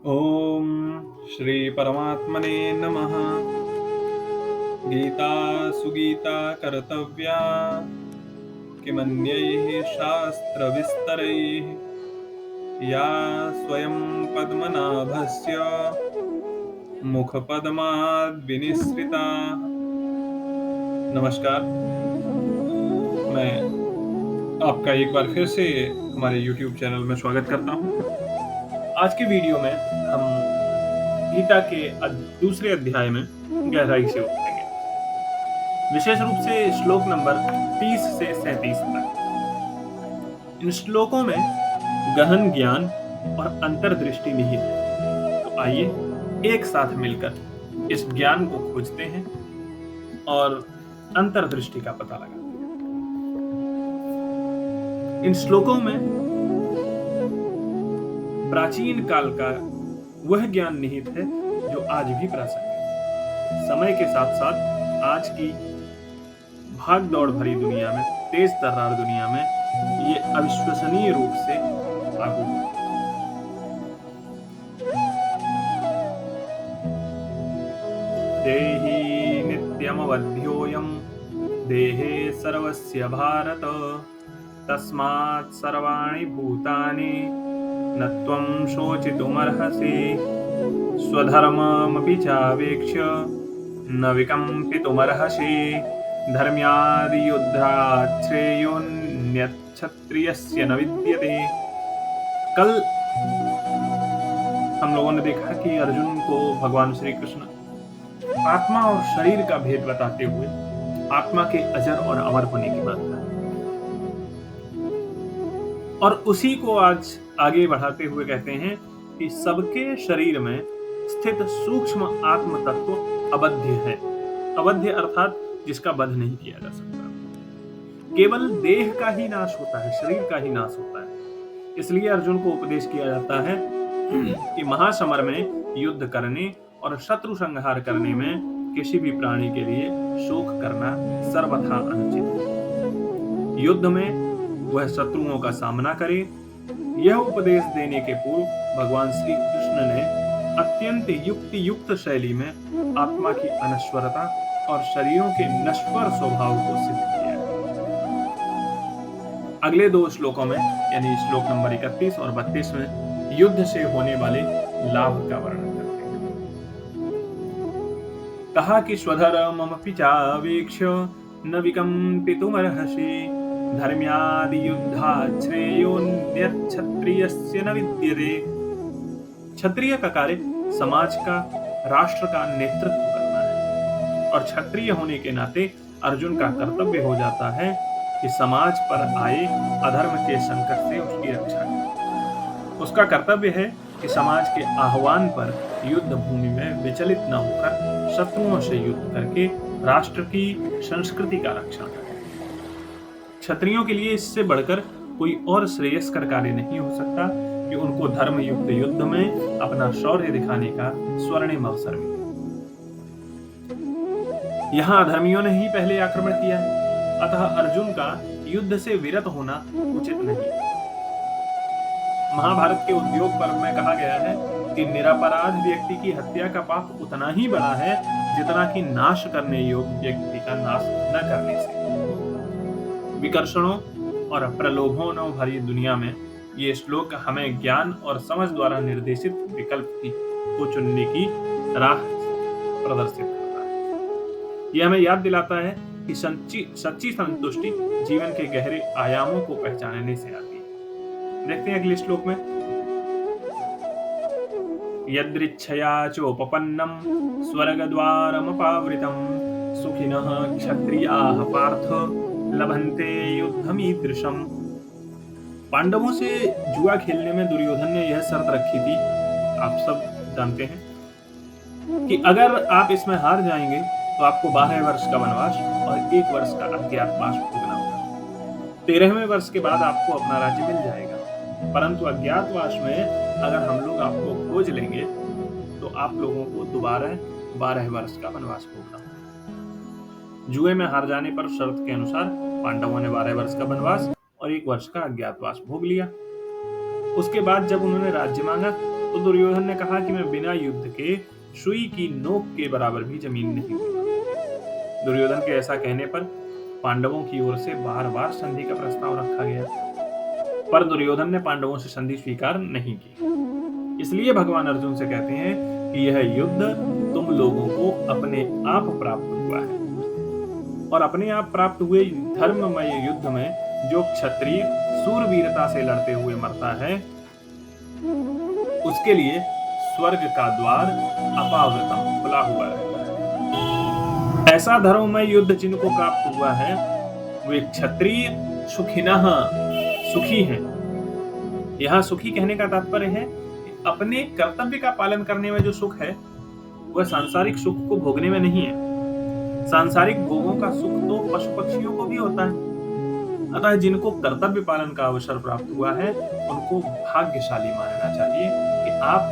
ओम श्री परमात्मने नमः। गीता सुगीता कर्तव्या किमन्यैः शास्त्रविस्तरैः या स्वयं पद्मनाभस्य मुखपद्माद्विनिसृता। नमस्कार, मैं आपका एक बार फिर से हमारे YouTube चैनल में स्वागत करता हूं। आज के वीडियो में हम गीता के दूसरे अध्याय में गहराई से उतरेंगे, विशेष रूप से श्लोक नंबर 30 से 37 तक। इन श्लोकों में गहन ज्ञान और अंतर्दृष्टि निहित है। तो आइए एक साथ मिलकर इस ज्ञान को खोजते हैं और अंतर्दृष्टि का पता लगाते हैं। इन श्लोकों में प्राचीन काल का वह ज्ञान निहित है जो आज भी प्रासंगिक है। समय के साथ साथ आज की भाग दौड़ भरी दुनिया में, तेज तर्रार दुनिया में ये अविश्वसनीय रूप से लागू है। देहि नित्यमवध्योऽयं देहे सर्वस्य भारत तस्मात् सर्वाणि भूतानि न त्वं शोचितुमर्हसि स्वधर्ममपि चावेक्ष्य न विकम्पितुमर्हसि धर्म्यादियुद्धात् श्रेयोऽन्यच्छत्रियस्य न विद्यते। कल हम लोगों ने देखा कि अर्जुन को भगवान श्री कृष्ण आत्मा और शरीर का भेद बताते हुए आत्मा के अजर और अमर होने की बात है, और उसी को आज आगे बढ़ाते हुए कहते हैं कि सबके शरीर में स्थित सूक्ष्म आत्म तत्व अबध्य है। अबध्य अर्थात जिसका वध नहीं किया जा सकता। केवल देह का ही नाश होता है, शरीर का ही नाश होता है। इसलिए अर्जुन को उपदेश किया जाता है कि महासमर में युद्ध करने और शत्रु संहार करने में किसी भी प्राणी के लिए शोक करना सर्वथा अनुचित है। युद्ध में वह शत्रुओं का सामना करे। यह उपदेश देने के पूर्व भगवान श्री कृष्ण ने अत्यंत युक्ति युक्त शैली में आत्मा की अनश्वरता और शरीरों के नश्वर स्वभाव को सिद्ध किया। अगले दो श्लोकों में यानी श्लोक नंबर 31 और 32 में युद्ध से होने वाले लाभ का वर्णन करते हैं। कहा कि स्वधर्ममपि चावेक्ष्य न विकम्पितुमर्हसि धर्म्यादि युद्धात् श्रेयोऽन्यच्छत्रियस्य न विद्यते। क्षत्रिय का कार्य समाज का, राष्ट्र का नेतृत्व करना है, और क्षत्रिय होने के नाते अर्जुन का कर्तव्य हो जाता है कि समाज पर आए अधर्म के संकट से उसकी रक्षा करे। उसका कर्तव्य है कि समाज के आह्वान पर युद्ध भूमि में विचलित न होकर शत्रुओं से युद्ध करके राष्ट्र की संस्कृति का रक्षण करे। क्षत्रियों के लिए इससे बढ़कर कोई और श्रेयस्कर कार्य नहीं हो सकता कि उनको धर्म युक्त युद्ध में अपना शौर्य दिखाने का स्वर्णिम अवसर मिले। यहाँ अधर्मियों ने ही पहले आक्रमण किया है, अतः अर्जुन का युद्ध से विरत होना उचित नहीं। महाभारत के उद्योग पर्व में कहा गया है कि निरपराध व्यक्ति की हत्या का पाप उतना ही बड़ा है जितना कि नाश करने योग्य व्यक्ति का नाश न करने से। विकर्षणों और प्रलोभनों भरी दुनिया में ये श्लोक हमें ज्ञान और समझ द्वारा निर्देशित विकल्प को चुनने की राह प्रदर्शित करता है। यह हमें याद दिलाता है कि सच्ची संतुष्टि जीवन के गहरे आयामों को पहचानने से आती है। देखते हैं अगले श्लोक में। यदृच्छया चोपपन्नम स्वर्गद्वारमपावृतम सुखिनः क्षत्रियाः पार्थ लभन्ते युद्धमीदृशम्। पांडवों से जुआ खेलने में दुर्योधन ने यह शर्त रखी थी, आप सब जानते हैं, कि अगर आप इसमें हार जाएंगे तो आपको 12 वर्ष का वनवास और 1 वर्ष का अज्ञातवास भोगना होगा। 13वें वर्ष के बाद आपको अपना राज्य मिल जाएगा, परंतु अज्ञातवास में अगर हम लोग आपको खोज लेंगे तो आप लोगों को दोबारा 12 वर्ष का वनवास भोगना होगा। जुए में हार जाने पर शर्त के अनुसार पांडवों ने 12 वर्ष का वनवास और 1 वर्ष का अज्ञातवास भोग लिया। उसके बाद जब उन्होंने राज्य मांगा तो दुर्योधन ने कहा कि मैं बिना युद्ध के सुई की नोक के बराबर भी जमीन नहीं दूंगा। दुर्योधन के ऐसा कहने पर पांडवों की ओर से बार-बार संधि का प्रस्ताव रखा गया, पर दुर्योधन ने पांडवों से संधि स्वीकार नहीं की। इसलिए भगवान अर्जुन से कहते हैं कि यह युद्ध तुम लोगों को अपने आप प्राप्त हुआ है, और अपने आप प्राप्त हुए धर्ममय युद्ध में जो क्षत्रिय सूरवीरता से लड़ते हुए मरता है, उसके लिए स्वर्ग का द्वार अपावृतम खुला हुआ रहता है। ऐसा धर्ममय युद्ध जिनको प्राप्त हुआ है, वे क्षत्रिय सुखिनः सुखी हैं। यहाँ सुखी कहने का तात्पर्य है कि अपने कर्तव्य का पालन करने में जो सुख है, वह सांसारिक सुख को भोगने में नहीं है। सांसारिक भोगों का सुख तो पशु पक्षियों को भी होता है। अतः जिनको कर्तव्य पालन का अवसर प्राप्त हुआ है, उनको भाग्यशाली मानना चाहिए कि आप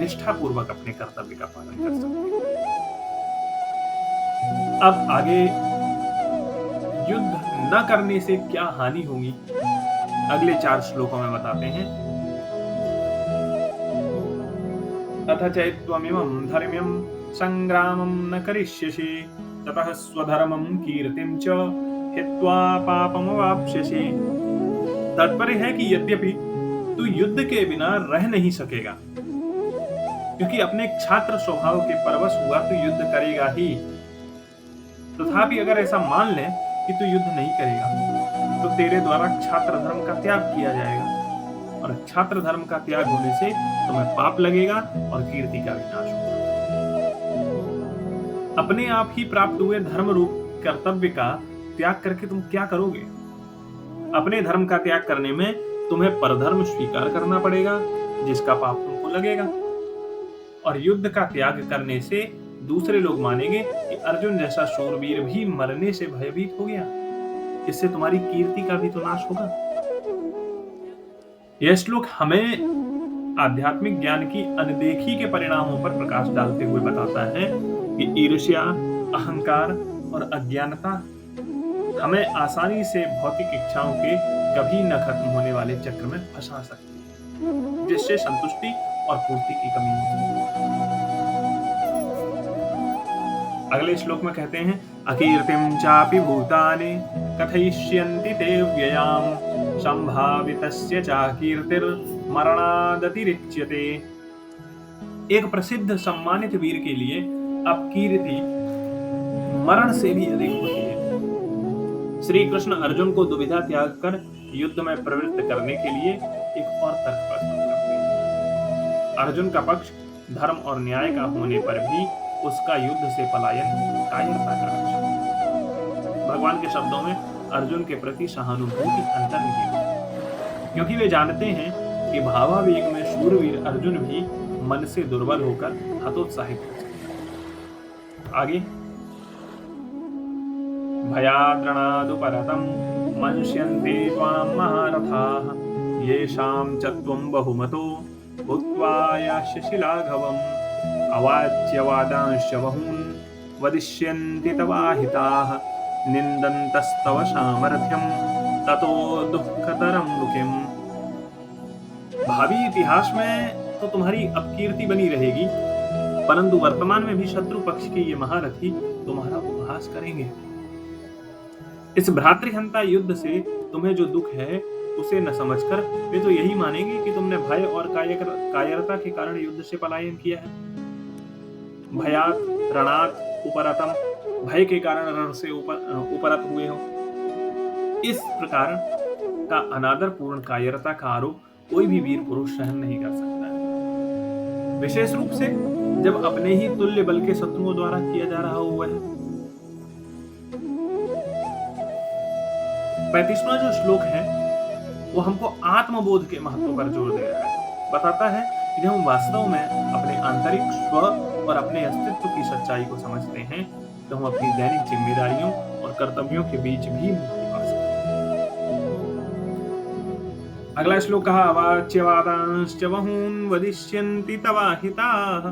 निष्ठापूर्वक अपने कर्तव्य का पालन कर सकते हैं। अब आगे युद्ध न करने से क्या हानि होगी, अगले 4 श्लोकों में बताते हैं। तथा चैत्वमिमं धर्म्यं संग्रामं न करिष्यसि, ततः स्वधर्मं कीर्तिं च हित्वा पापमवाप्स्यसि। तात्पर्य है कि यद्यपि तू युद्ध के बिना रह नहीं सकेगा, क्योंकि अपने छात्र स्वभाव के परवश हुआ तो युद्ध करेगा ही। तथापि अगर ऐसा मान ले कि तू युद्ध नहीं करेगा, तो तेरे द्वारा छात्र धर्म का त्याग किया जाएगा, और छात्र धर्म का त्याग होने से तुम्हें पाप लगेगा और कीर्ति का विनाश होगा। अपने आप ही प्राप्त हुए धर्म रूप कर्तव्य का त्याग करके तुम क्या करोगे? अपने धर्म का त्याग करने में तुम्हें परधर्म स्वीकार करना पड़ेगा, जिसका पाप तुमको लगेगा। और युद्ध का त्याग करने से दूसरे लोग मानेंगे कि अर्जुन जैसा शूरवीर भी मरने से भयभीत हो गया। इससे तुम्हारी कीर्ति का भी तो नाश होगा। यह श्लोक हमें आध्यात्मिक ज्ञान की अनदेखी के परिणामों पर प्रकाश डालते हुए बताता है कि ईर्ष्या, अहंकार और अज्ञानता हमें आसानी से भौतिक इच्छाओं के कभी न खत्म होने वाले चक्र में फंसा सकती है, जिससे संतुष्टि और पूर्ति की कमी होती है। अगले श्लोक में कहते हैं, अकीर्तिं चापि भूतानि कथयिष्यन्ति ते व्ययाम संभावितस्य चाकीर्तिर मरणादतिरिच्यते। एक प्रसिद्ध सम्मानित वीर के लिए अपकीर्ति मरण से भी अधिक होती है। श्री कृष्ण अर्जुन को दुविधा त्याग कर युद्ध में प्रवृत्त करने के लिए एक और तर्क प्रस्तुत करते हैं। अर्जुन का पक्ष धर्म और न्याय का होने पर भी उसका युद्ध से पलायन कायरता का लक्षण। भगवान के शब्दों में अर्जुन के प्रति सहानुभूति अंतर्निहित है, क्योंकि वे जानते हैं कि भावावेग में शूरवीर अर्जुन भी मन से दुर्बल होकर हतोत्साहित हो सकते हैं। आगे, भयाद्रणादुपरतं मंस्यन्ते त्वां महारथाः, येषां च त्वं बहुमतो भूत्वा यास्यसि लाघवम्, अवाच्यवादांश्च बहून् वदिष्यन्ति तवाहिताः, निन्दन्तस्तव सामर्थ्यं ततो दुःखतरं नुकिम्। भावी इतिहास में तो तुम्हारी अपकीर्ति बनी रहेगी, परंतु वर्तमान में भी शत्रु पक्ष के ये महारथी तुम्हारा उपहास करेंगे। इस भ्रातृहंता युद्ध से तुम्हें जो दुख है उसे न समझकर वे तो यही मानेंगे कि तुमने भय और कायरता के कारण युद्ध से पलायन किया है। भयात रणात उपरतम, भय के कारण रण से उपरत हुए हो। इस प्रकार का अनादर पूर्ण कायरता का आरोप कोई भी वीर पुरुष सहन नहीं कर सकता है, विशेष रूप से जब अपने ही तुल्य बल के शत्रुओं द्वारा किया जा रहा हुआ है। 35वां जो श्लोक है वो हमको आत्मबोध के महत्व पर जोर दे रहा है। बताता है कि जब हम वास्तव में अपने आंतरिक स्व और अपने अस्तित्व की सच्चाई को समझते हैं, तो हम अपनी दैनिक जिम्मेदारियों और कर्तव्यों के बीच भी मुक्ति पा सकते हैं। अगला श्लोक कहा, अवाच्यवादांश्च बहून् वदिष्यन्ति तवाहिताः,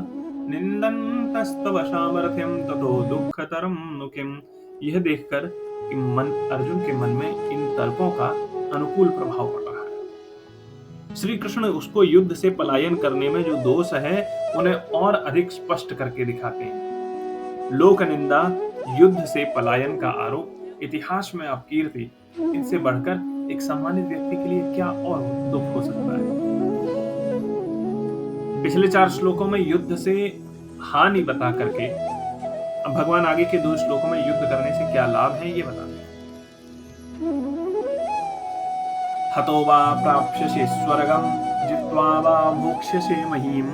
निन्दन्तस्तव सामर्थ्यं ततो दुःखतरं नुकिम्। यह देखकर कि अर्जुन के मन में इन तर्कों का अनुकूल प्रभाव पड़ रहा है। श्री कृष्ण उसको युद्ध से पलायन करने में जो दोष है उन्हें और अधिक स्पष्ट करके दिखाते हैं। लोक निंदा, युद्ध से पलायन का आरोप, इतिहास में अपकीर्ति, इनसे बढ़कर एक सम्मानित व्यक्ति के लिए क्या और दुख हो सकता है। पिछले 4 श्लोकों में युद्ध से हानि बता करके अब भगवान आगे के 2 श्लोकों में युद्ध करने से क्या लाभ है ये बताते हैं। हतो वा प्राप्स्यसि स्वर्गं जित्वा वा भोक्ष्यसे महीम्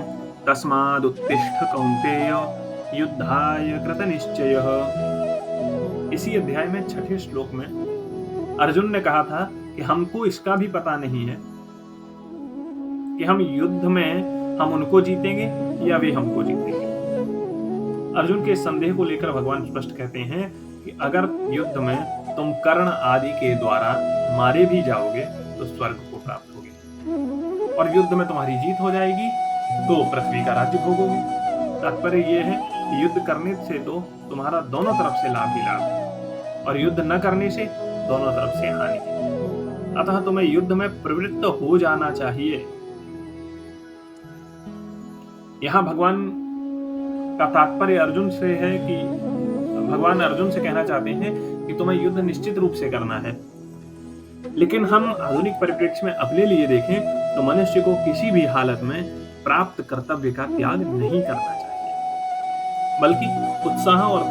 तस्मादुत्तिष्ठ कौन्तेय युद्धाय कृतनिश्चयः। इसी अध्याय में 6ठे श्लोक में अर्जुन ने कहा था कि हमको इसका भी पता नहीं है कि हम युद्ध में हम उनको जीतेंगे या वे हमको जीतेंगे। अर्जुन के संदेह को लेकर भगवान स्पष्ट कहते हैं कि अगर युद्ध में तुम कर्ण आदि के द्वारा मारे भी जाओगे तो स्वर्ग को प्राप्त होगे और युद्ध में तुम्हारी जीत हो जाएगी तो पृथ्वी का राज्य भोगोगे। तात्पर्य यह है कि युद्ध करने से तो तुम्हारा दोनों तरफ से लाभ ही लाभ है और युद्ध न करने से दोनों तरफ से हानि है। अतः तुम्हें युद्ध में प्रवृत्त हो जाना चाहिए। यहाँ भगवान का तात्पर्य अर्जुन से है कि भगवान अर्जुन से कहना चाहते हैं कि तुम्हें युद्ध निश्चित रूप से करना है, लेकिन हम आधुनिक परिप्रेक्ष्य में अपने लिए देखें तो मनुष्य को किसी भी हालत में प्राप्त कर्तव्य का त्याग नहीं करना चाहिए, बल्कि उत्साह और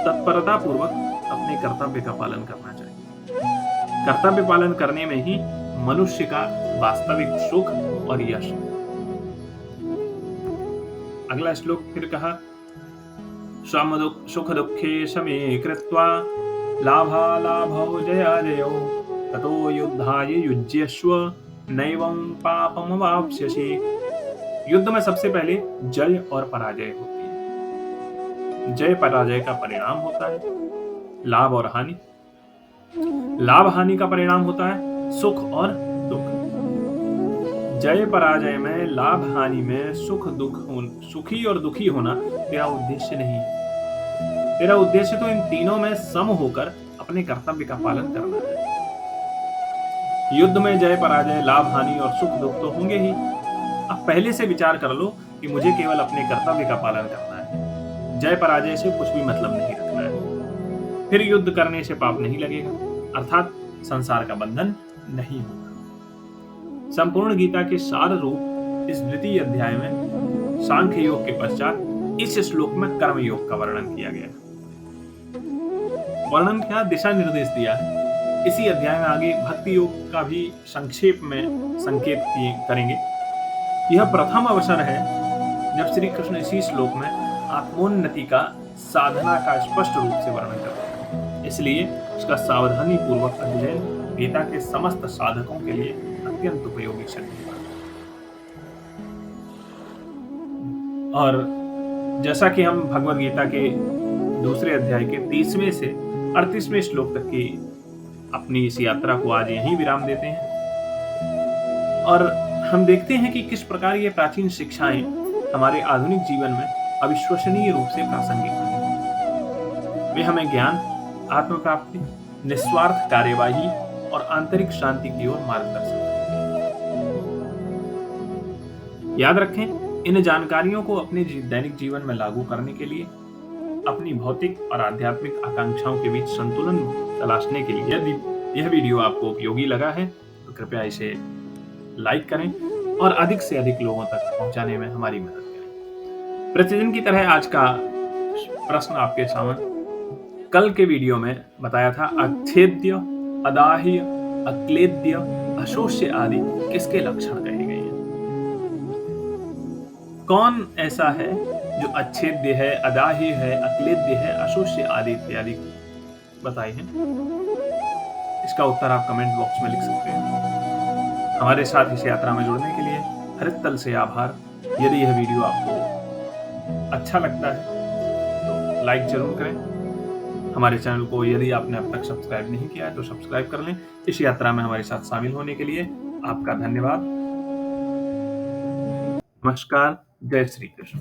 तत्परता पूर्वक अपने कर्तव्य का पालन करना चाहिए। कर्तव्य पालन करने में ही मनुष्य का वास्तविक सुख और यश है। अगला श्लोक फिर कहा, सुख दुखे समे कृत्वा लाभालाभौ जयाजयौ ततो युद्धाय युज्यस्व नैवं पापमवाप्स्यसि। युद्ध में सबसे पहले जय और पराजय होती है। जय पराजय का परिणाम होता है लाभ और हानि, लाभ हानि का परिणाम होता है सुख और दुख। जय पराजय में, लाभ हानि में सुखी और दुखी होना तेरा उद्देश्य नहीं है। तेरा उद्देश्य तो इन तीनों में सम होकर अपने कर्तव्य का पालन करना है। युद्ध में जय पराजय, लाभ हानि और सुख दुख तो होंगे ही। अब पहले से विचार कर लो कि मुझे केवल अपने कर्तव्य का पालन करना है, जय पराजय से कुछ भी मतलब नहीं रखना है। फिर युद्ध करने से पाप नहीं लगेगा, अर्थात संसार का बंधन नहीं होगा। संपूर्ण गीता के सार रूप इस द्वितीय अध्याय में सांख्य योग के पश्चात इस श्लोक में कर्म योग का वर्णन किया गया। वर्णन क्या, दिशा निर्देश दिया है। इसी अध्याय में आगे भक्ति योग का भी संक्षेप में संकेत करेंगे। यह प्रथम अवसर है जब श्री कृष्ण इसी श्लोक में आत्मोन्नति का साधना का स्पष्ट रूप से वर्णन करते हैं। इसलिए इसका सावधानी पूर्वक अध्ययन गीता के समस्त साधकों के लिए अत्यंत उपयोगी सिद्ध होगा। और जैसा कि हम भगवद गीता के दूसरे अध्याय के 30वें से 38वें श्लोक तक की अपनी इस यात्रा को आज यहीं विराम देते हैं और हम देखते हैं कि किस प्रकार ये प्राचीन शिक्षाएं हमारे आधुनिक जीवन में अविश्वसनीय रूप से प्रासंगिक हैं। वे हमें ज्ञान, आत्म प्राप्ति, निस्वार्थ कार्यवाही और आंतरिक शांति की ओर मार्गदर्शन करते हैं। याद रखें, इन जानकारियों को अपने दैनिक जीवन में लागू करने के लिए अपनी भौतिक और आध्यात्मिक आकांक्षाओं के बीच संतुलन तलाशने के लिए यदि यह वीडियो आपको उपयोगी लगा है तो कृपया इसे लाइक करें और अधिक से अधिक लोगों तक पहुंचाने में हमारी मदद करें। प्रतिदिन की तरह आज का प्रश्न आपके सामने कल के वीडियो में बताया था, अच्छेद्य, अदाह्य, अक्लेद्य, अशोष्य आदि किसके लक्षण कहे गए हैं? कौन ऐसा है जो अच्छेद्य है, अदाह्य है, अक्लेद्य है, अशोष्य आदि इत्यादि बताए हैं? इसका उत्तर आप कमेंट बॉक्स में लिख सकते हैं। हमारे साथ इस यात्रा में जुड़ने के लिए हृदय तल से आभार। यदि यह वीडियो आपको अच्छा लगता है तो लाइक जरूर करें। हमारे चैनल को यदि आपने अब तक सब्सक्राइब नहीं किया है तो सब्सक्राइब कर लें। इस यात्रा में हमारे साथ शामिल होने के लिए आपका धन्यवाद। नमस्कार। जय श्री कृष्ण।